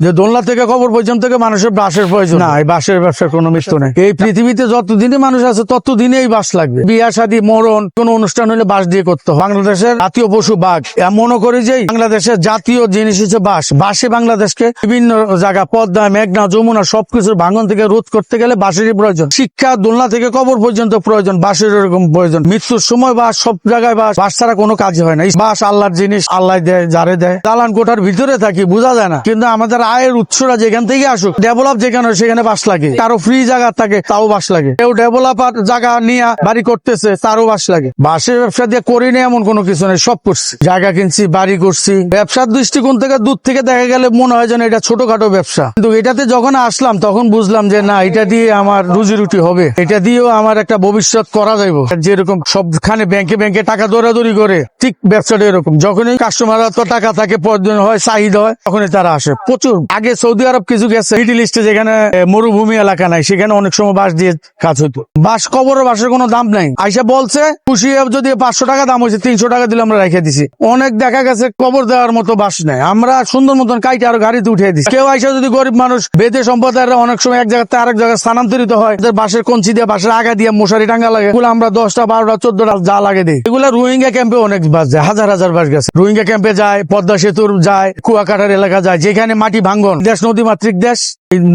যে দোলনা থেকে কবর পর্যন্ত মানুষের বাঁশের প্রয়োজন না, এই বাঁশের ব্যবসার কোনো মৃত্যু নেই। এই পৃথিবীতে যতদিনই মানুষ আছে ততদিনই এই বাঁশ লাগবে। বিয়া শাদী মরণ কোনো অনুষ্ঠান হলে বাঁশ দিয়ে করতে হয়। বাংলাদেশের জাতীয় পশু বাঘ, মনে করি যে বাংলাদেশের জাতীয় জিনিস হচ্ছে বাঁশ। বাঁশে বাংলাদেশকে বিভিন্ন জায়গা পদ্মা, মেঘনা, যমুনা সবকিছুর ভাঙন থেকে রোধ করতে গেলে বাঁশেরই প্রয়োজন। শিক্ষা, দোলনা থেকে কবর পর্যন্ত প্রয়োজন, বাঁশের এরকম প্রয়োজন। মৃত্যুর সময় বাঁশ, সব জায়গায় বাঁশ। বাঁশ ছাড়া কোনো কাজ হয় না। বাঁশ আল্লাহর জিনিস, আল্লাহ দেয় যারে দেয়। দালান কোঠার ভিতরে থাকি বোঝা যায় না, কিন্তু আমাদের আয়ের উৎসরা যেখান থেকে আসুক, ডেভেলপ যেখানে সেখানে বাঁশ লাগে। কারো ফ্রি জায়গা থাকে তাও বাঁশ লাগে। কেউ ডেভেলপার জায়গা নিয়ে বাড়ি করতেছে তারও বাঁশ লাগে। বাঁশের ব্যবসা দিয়ে করিনি এমন কোনো কিছু নেই, সব করছি। জায়গা কিনছি, বাড়ি করছি। ব্যবসার দৃষ্টিকোণ থেকে দূর থেকে দেখা গেলে মনে হয় যেন এটা ছোটখাটো ব্যবসা, কিন্তু এটাতে যখন আসলাম তখন বুঝলাম যে না, এটা দিয়ে আমার রুজি রুটি হবে, এটা দিয়েও আমার একটা ভবিষ্যৎ করা যাইব। যেরকম সবখানে ব্যাংকে ব্যাংকে টাকা দৌড়াদৌড়ি করে, ঠিক ব্যবসাটা এরকম। যখনই কাস্টমাররা তো টাকা থাকে, প্রয়োজন হয়, চাহিদা হয়, তখনই তারা আসে প্রচুর। আগে সৌদি আরব কিছু গেছে, মিডিল ইস্টে যেখানে মরুভূমি এলাকা নাই, সেখানে অনেক সময় বাঁশ দিয়ে কাজ হতো। বাঁশ কবরের বাঁশের কোনো দাম নাই। আইসা বলছে খুশি যদি 500 টাকা দাম হয়েছে, 300 টাকা দিলে আমরা রেখে দিছি। অনেক দেখা গেছে কবর দেওয়ার মতো বাঁশ নাই, আমরা সুন্দর মতন কাইটে আরো গাড়িতে উঠিয়ে দিচ্ছি। কেউ আইসা যদি গরিব মানুষ, বেদে সম্প্রদায়ের অনেক সময় এক জায়গাতে আরেক জায়গায় স্থানান্তরিত হয়, বাঁশের কঞ্চি দিয়ে, বাঁশের আগা দিয়ে মশারি টাঙ্গা লাগে, এগুলো আমরা 10টা 12টা 14টা যা লাগে দিই। এগুলো রোহিঙ্গা ক্যাম্পে অনেক বাস যায়, হাজার হাজার বাস গেছে। রোহিঙ্গা ক্যাম্পে যায়, পদ্মা সেতুর যায়, কুয়াকাটার এলাকা যায়, যেখানে মাটি ভাঙ্গন দেশ, নদীমাতৃক দেশ,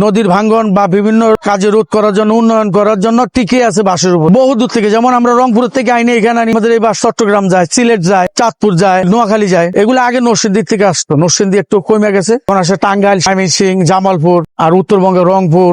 নদীর ভাঙ্গন বা বিভিন্ন কাজে রোধ করার জন্য, উন্নয়ন করার জন্য টিকে আছে বাঁশের উপর। বহু দূর থেকে, যেমন আমরা রংপুর থেকে আইনে এখানে আনি, আমাদের এই বাস চট্টগ্রাম যায়, সিলেট যায়, চাঁদপুর যায়, নোয়াখালী যায়। এগুলো আগে নরসিংদীর থেকে আসতো, নরসিংদী একটু কমে গেছে, এখন আসে টাঙ্গাইল, ময়মনসিংহ, জামালপুর, আর উত্তরবঙ্গের রংপুর,